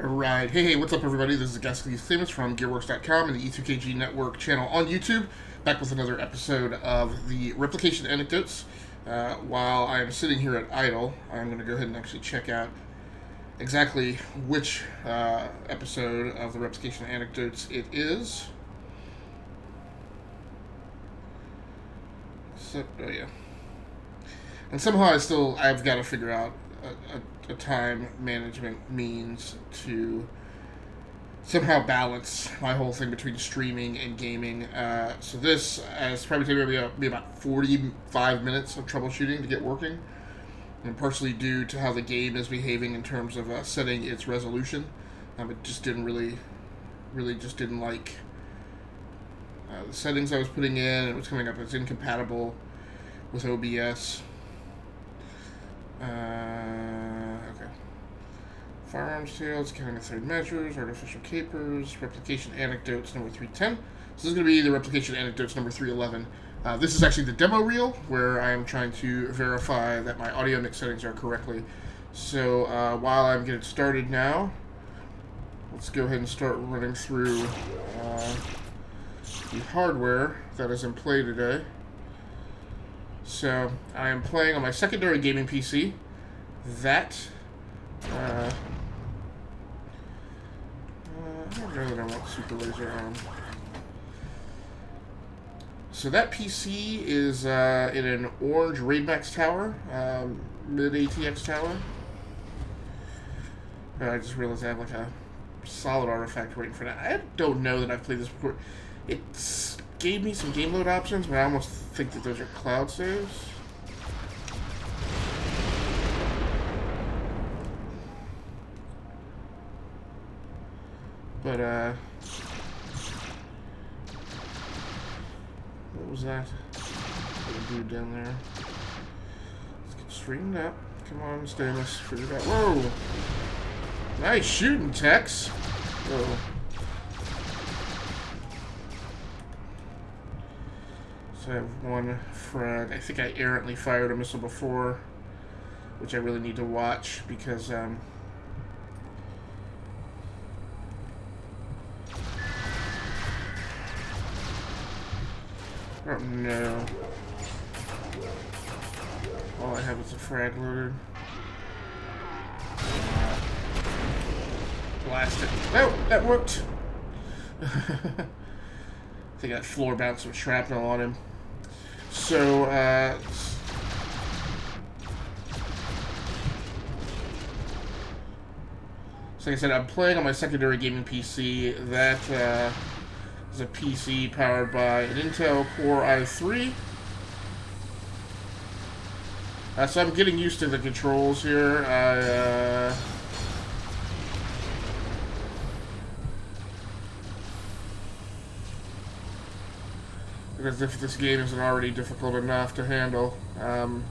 Alright, hey, what's up everybody? This is Ghastly Famous from Gearworks.com and the E2KG Network channel on YouTube, back with another episode of the Replication Anecdotes. While I am sitting here at idle, I'm going to go ahead and actually check out exactly which episode of the Replication Anecdotes it is. So, oh yeah. And somehow I've got to figure out a time management means to somehow balance my whole thing between streaming and gaming. So this is probably taking me about 45 minutes of troubleshooting to get working, and partially due to how the game is behaving in terms of setting its resolution. It just didn't really just didn't like the settings I was putting in. It was coming up as incompatible with OBS. Okay. Firearms tales, counting the third measures, artificial capers, replication anecdotes number 310. So this is going to be the replication anecdotes number 311. This is actually the demo reel where I am trying to verify that my audio mix settings are correctly. So while I'm getting started now, let's go ahead and start running through the hardware that is in play today. So, I am playing on my secondary gaming PC. That, I don't know that I want Super Laser on. So that PC is in an orange Raid Max tower, mid-ATX tower. I just realized I have like a solid artifact waiting for that. I don't know that I've played this before. It's gave me some game load options, but I almost think that those are cloud saves. But, what was that? Little dude down there. Let's get straightened up. Come on, Stainless. Figure it out. Whoa! Nice shooting, Tex! Whoa. So I have one frag. I think I errantly fired a missile before, which I really need to watch because oh no. All I have is a frag loader. Blast it. Oh, that worked! I think that floor bounced some shrapnel on him. So, like I said, I'm playing on my secondary gaming PC. That is a PC powered by an Intel Core i3. So I'm getting used to the controls here. Because if this game isn't already difficult enough to handle, I'm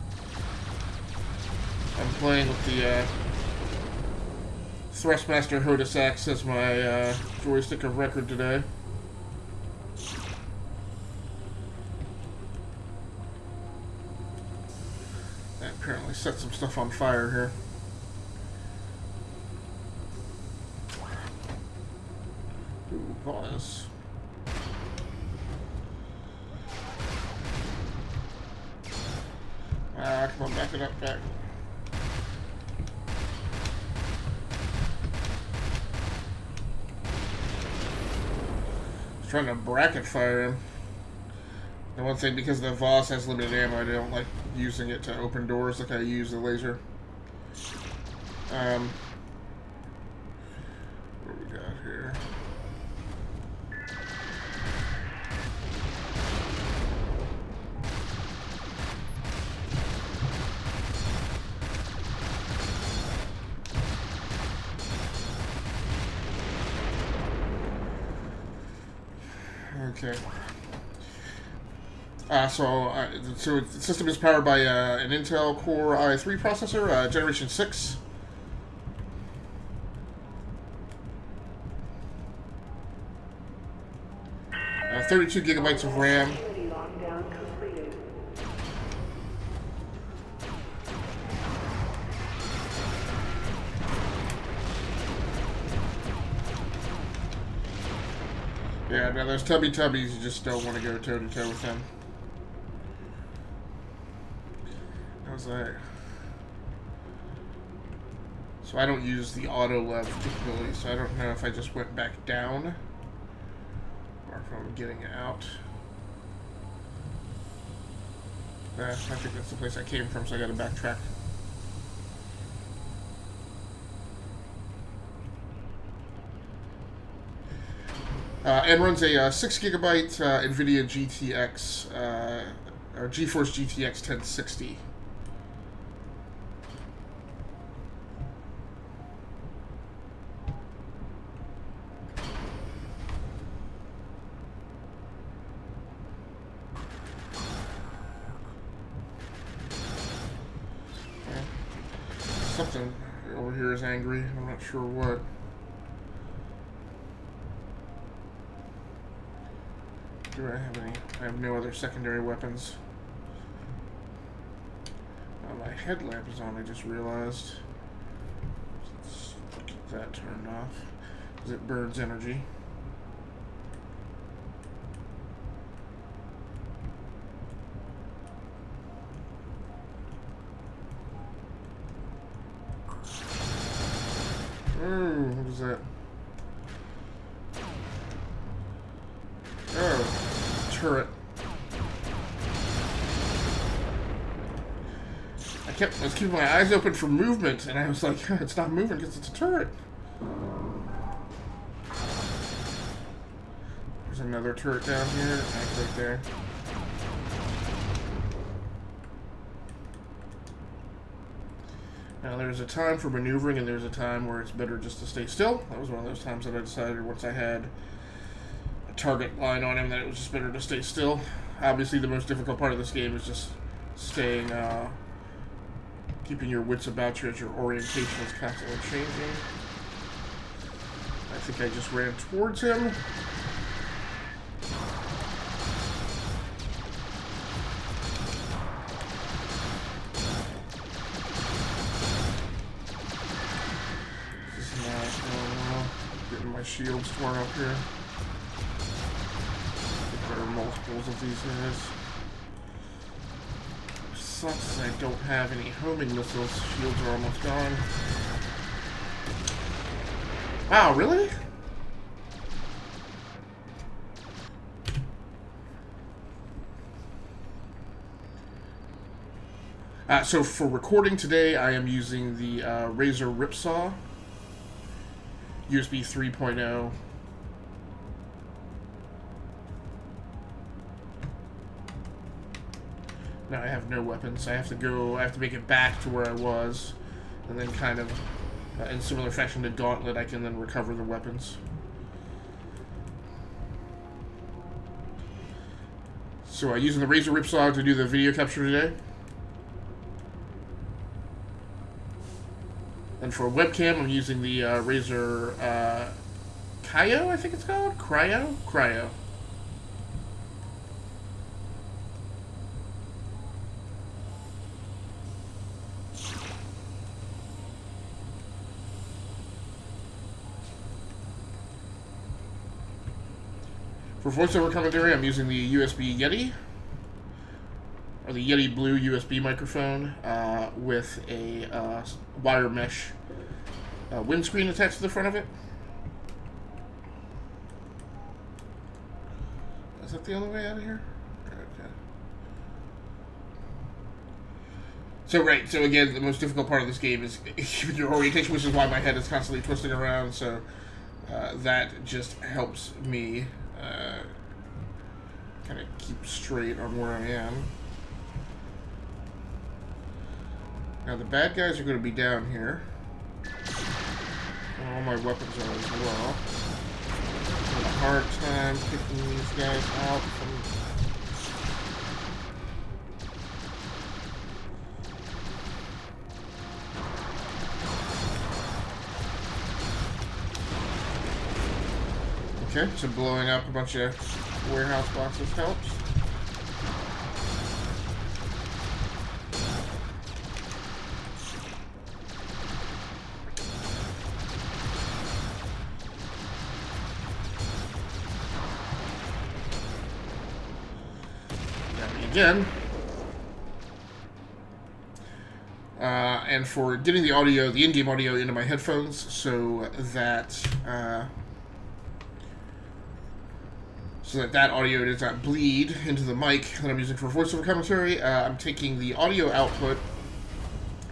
playing with the Thrustmaster HOTAS.X as my joystick of record today. That apparently set some stuff on fire here. Ooh, pause. Come on, back it up, back. I was trying to bracket fire him. And one thing, because the Voss has limited ammo, I don't like using it to open doors like I use the laser. What do we got here? Okay. So the system is powered by an Intel Core i3 processor, Generation 6. 32 gigabytes of RAM. Yeah, now those tubby tubbies, you just don't want to go toe to toe with them. I was like, so I don't use the auto lev capability, so I don't know if I just went back down or if I'm getting out. I think that's the place I came from, so I gotta backtrack. And runs a 6 gigabyte NVIDIA GTX, or GeForce GTX 1060. Something over here is angry. I'm not sure what. Do I have any? I have no other secondary weapons. My headlamp is on, I just realized. Let's get that turned off, because it burns energy. Oh, what is that? Oh, turret. I was keeping my eyes open for movement, and I was like, it's not moving because it's a turret. There's another turret down here, right there. Now there's a time for maneuvering, and there's a time where it's better just to stay still. That was one of those times that I decided once I had a target line on him that it was just better to stay still. Obviously the most difficult part of this game is just staying, keeping your wits about you as your orientation is constantly changing. I think I just ran towards him. This is not going well. Getting my shields torn up here. I think there are multiples of these guys. Sucks I don't have any homing missiles. Shields are almost gone. Wow, really? So for recording today, I am using the Razer Ripsaw USB 3.0. Now I have no weapons. I have to make it back to where I was, and then kind of, in similar fashion to Gauntlet, I can then recover the weapons. So I'm using the Razer Ripsaw to do the video capture today. And for webcam, I'm using the Razer Cryo, I think it's called? Cryo. For voiceover commentary, I'm using the USB Yeti, or the Yeti Blue USB microphone with a wire mesh windscreen attached to the front of it. Is that the only way out of here? Okay. So again, the most difficult part of this game is keeping your orientation, which is why my head is constantly twisting around, so that just helps me kind of keep straight on where I am. Now the bad guys are going to be down here. All my weapons are as well. I have a hard time picking these guys out from... Okay, so blowing up a bunch of warehouse boxes helps. again. And for getting the audio, the in-game audio into my headphones so that that audio does not bleed into the mic that I'm using for voiceover commentary, I'm taking the audio output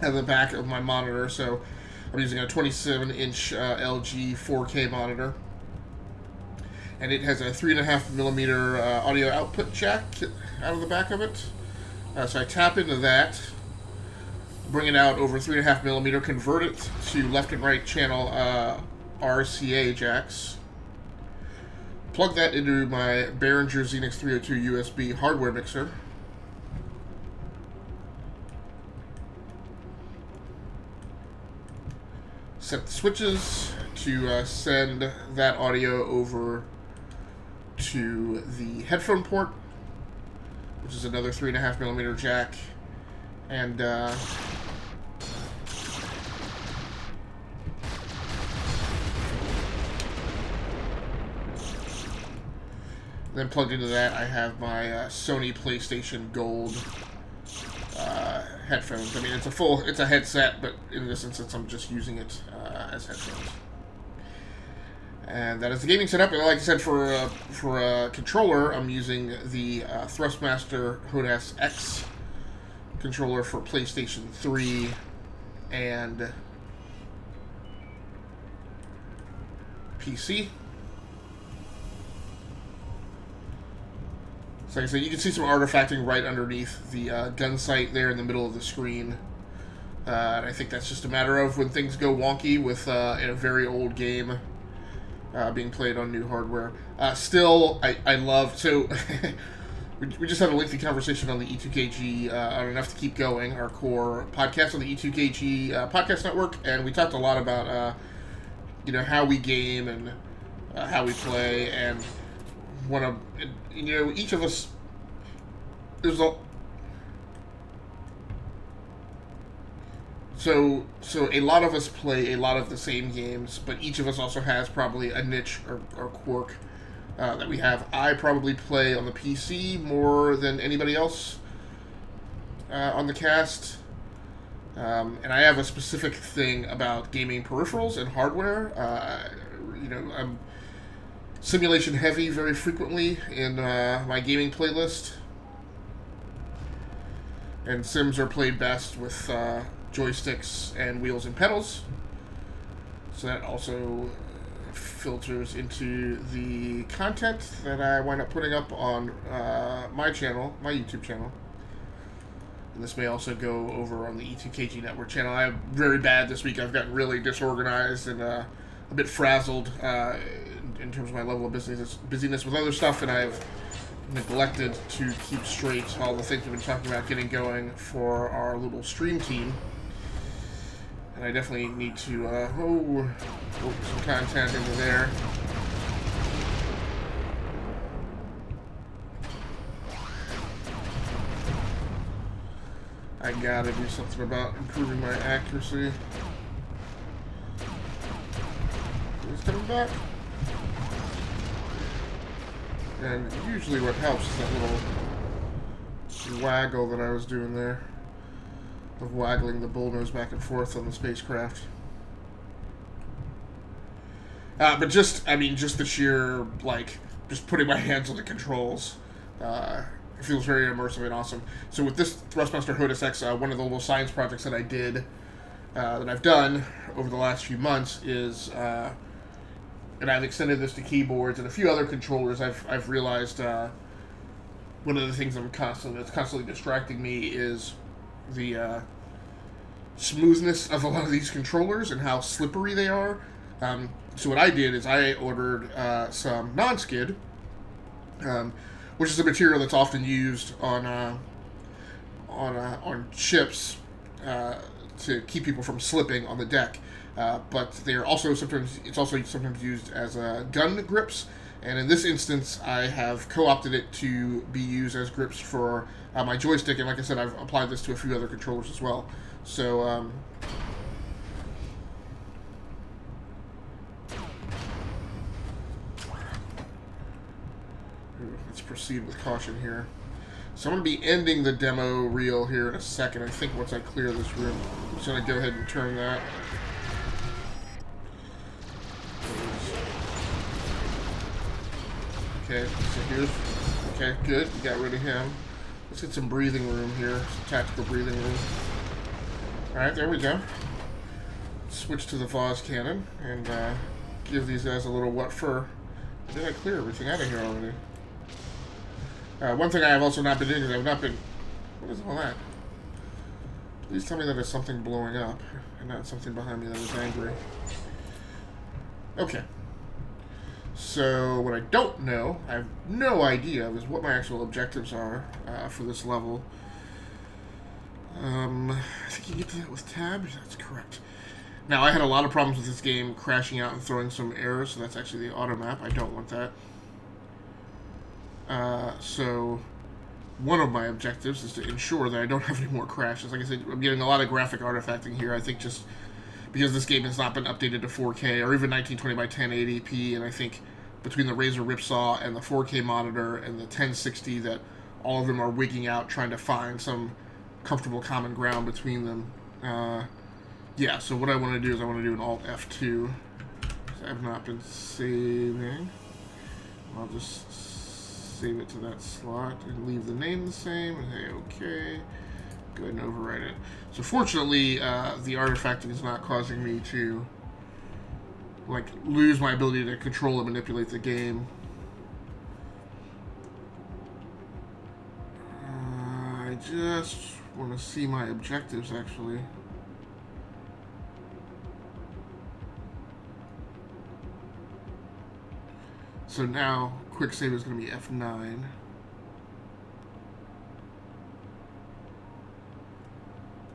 at the back of my monitor. So I'm using a 27-inch LG 4K monitor. And it has a 3.5mm audio output jack out of the back of it. So I tap into that, bring it out over 3.5mm, convert it to left and right channel RCA jacks, plug that into my Behringer Xenix 302 USB hardware mixer, set the switches to send that audio over to the headphone port, which is another 3.5mm jack, and then plugged into that, I have my Sony PlayStation Gold headphones. I mean, it's a headset, but in this instance, I'm just using it as headphones. And that is the gaming setup. And like I said, for a controller, I'm using the Thrustmaster HOTAS.X controller for PlayStation 3 and PC. So like I said, you can see some artifacting right underneath the gun sight there in the middle of the screen. And I think that's just a matter of when things go wonky with in a very old game being played on new hardware. Still, I love... So, we just had a lengthy conversation on the E2KG, on Enough to Keep Going, our core podcast on the E2KG podcast network, and we talked a lot about, how we game and how we play, and each of us, So a lot of us play a lot of the same games, but each of us also has probably a niche or quirk that we have. I probably play on the PC more than anybody else on the cast. And I have a specific thing about gaming peripherals and hardware. I'm simulation heavy very frequently in my gaming playlist. And sims are played best with joysticks and wheels and pedals. So that also filters into the content that I wind up putting up on my channel, my YouTube channel. And this may also go over on the E2KG Network channel. I'm very bad this week. I've gotten really disorganized and a bit frazzled in terms of my level of busyness with other stuff, and I've neglected to keep straight all the things we've been talking about getting going for our little stream team. And I definitely need to work some content into there. I gotta do something about improving my accuracy. It's coming back. And usually what helps is that little waggle that I was doing there. Of waggling the bullnose back and forth on the spacecraft. But just the sheer, just putting my hands on the controls. It feels very immersive and awesome. So with this Thrustmaster HOTAS.X, one of the little science projects that I did, that I've done over the last few months is, and I've extended this to keyboards and a few other controllers. I've realized one of the things that's constantly distracting me is the smoothness of a lot of these controllers and how slippery they are. So what I did is I ordered some non-skid, which is a material that's often used on ships to keep people from slipping on the deck. But they're also sometimes used as gun grips. And in this instance, I have co-opted it to be used as grips for my joystick. And like I said, I've applied this to a few other controllers as well. So, let's proceed with caution here. So I'm going to be ending the demo reel here in a second. I think once I clear this room, I'm just going to go ahead and turn that. Okay, so here's... Okay, good. We got rid of him. Let's get some breathing room here. Some tactical breathing room. Alright, there we go. Switch to the Vaz cannon and give these guys a little what for. Did I clear everything out of here already? One thing I have also not been doing is I've not been... What is all that? Please tell me that it's something blowing up and not something behind me that is angry. Okay. So, what I don't know, I have no idea, is what my actual objectives are for this level. I think you get to that with tab? That's correct. Now, I had a lot of problems with this game crashing out and throwing some errors, so that's actually the auto map. I don't want that. So, one of my objectives is to ensure that I don't have any more crashes. Like I said, I'm getting a lot of graphic artifacting here. I think just because this game has not been updated to 4K or even 1920 by 1080p, and I think between the Razer Ripsaw and the 4K monitor and the 1060 that all of them are wigging out trying to find some comfortable common ground between them. Yeah, so what I want to do is I want to do an Alt F2. I have not been saving. I'll just save it to that slot and leave the name the same and say okay. Go ahead and overwrite it. So fortunately, the artifacting is not causing me to like lose my ability to control and manipulate the game. I just want to see my objectives actually. So now, quick save is going to be F9.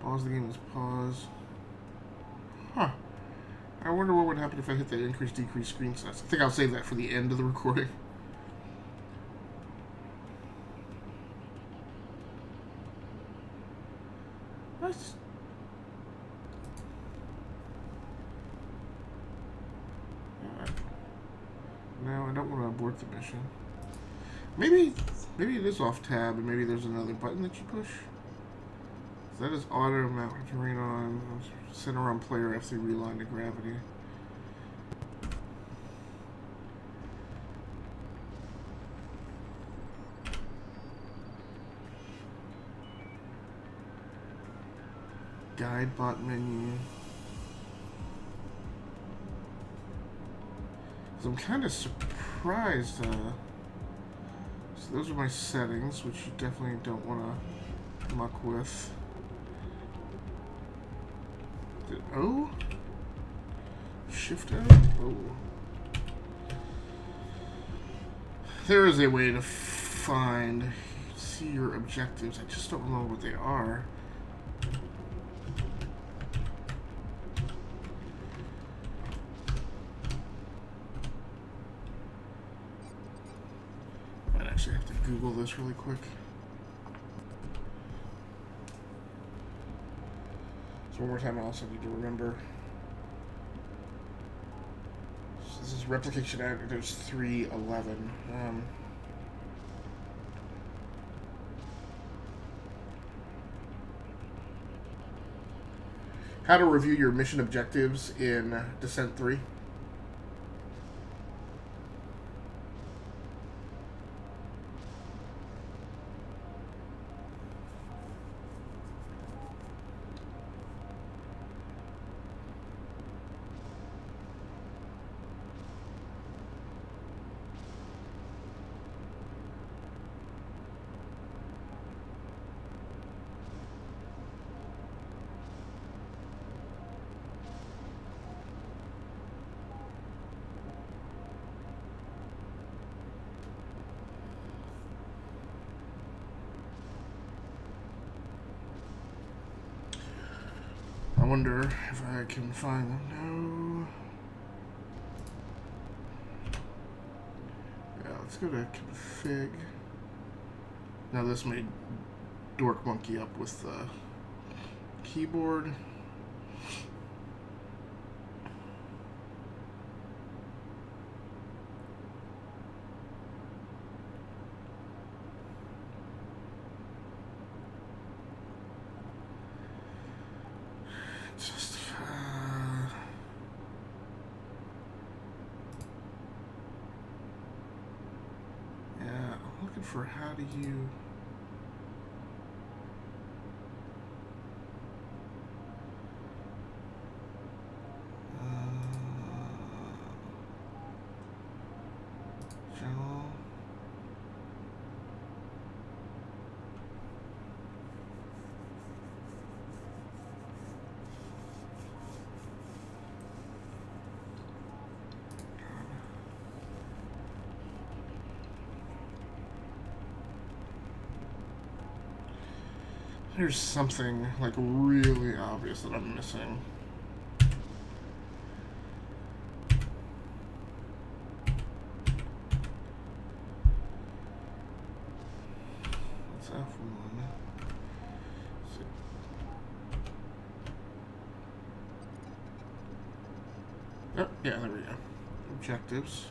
Pause the game is pause. Huh. I wonder what would happen if I hit that increase decrease screen size. I think I'll save that for the end of the recording. That's... No, I don't want to abort the mission. Maybe it is off tab, and maybe there's another button that you push. So that is auto mount terrain on center on player F3 reline to gravity. Guide bot menu. So I'm kind of surprised. So those are my settings, which you definitely don't want to muck with. Is it O? Shift O? Oh. There is a way to see your objectives. I just don't know what they are. I have to Google this really quick. So one more time I also need to remember. So this is Replication Anecdotes 3.11. How to review your mission objectives in Descent 3. I wonder if I can find them. No. Yeah, let's go to config. Now this made Dork Monkey up with the keyboard. looking for how do you... There's something, like, really obvious that I'm missing. What's F1? Oh, yeah, there we go. Objectives.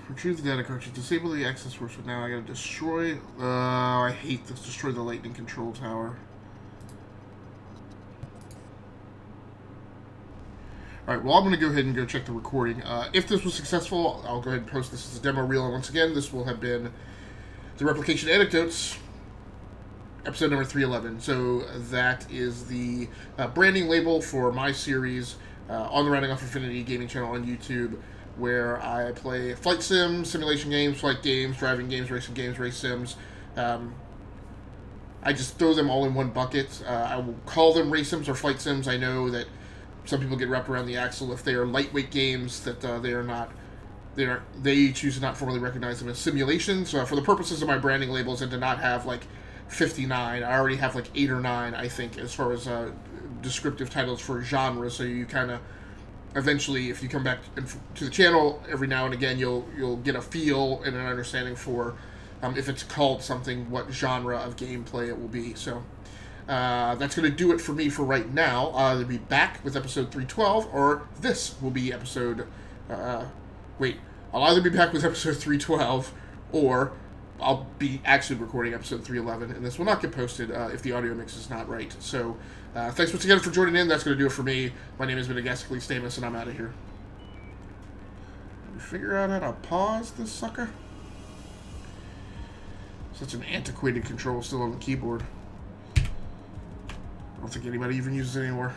Retrieve the data cartridge. Disable the access force, but now I gotta destroy... I hate this. Destroy the lightning control tower. Alright, well, I'm gonna go ahead and go check the recording. If this was successful, I'll go ahead and post this as a demo reel. And once again, this will have been the Replication Anecdotes, episode number 311. So that is the branding label for my series on the Rounding Off Infinity gaming channel on YouTube, where I play flight sims, simulation games, flight games, driving games, racing games, race sims. I just throw them all in one bucket. I will call them race sims or flight sims. I know that some people get wrapped around the axle if they are lightweight games, that they are not. They choose to not formally recognize them as simulations. So for the purposes of my branding labels and to not have like 59, I already have like 8 or 9, I think, as far as descriptive titles for genre. So you kind of eventually, if you come back to the channel every now and again, you'll get a feel and an understanding for if it's called something, what genre of gameplay it will be. So that's going to do it for me for right now. I'll either be back with episode 312, or this will be episode... I'll either be back with episode 312, or I'll be actually recording episode 311, and this will not get posted if the audio mix is not right. So, thanks once again for joining in. That's going to do it for me. My name has been Agasically Stamus, and I'm out of here. Can we figure out how to pause this sucker? Such an antiquated control still on the keyboard. I don't think anybody even uses it anymore.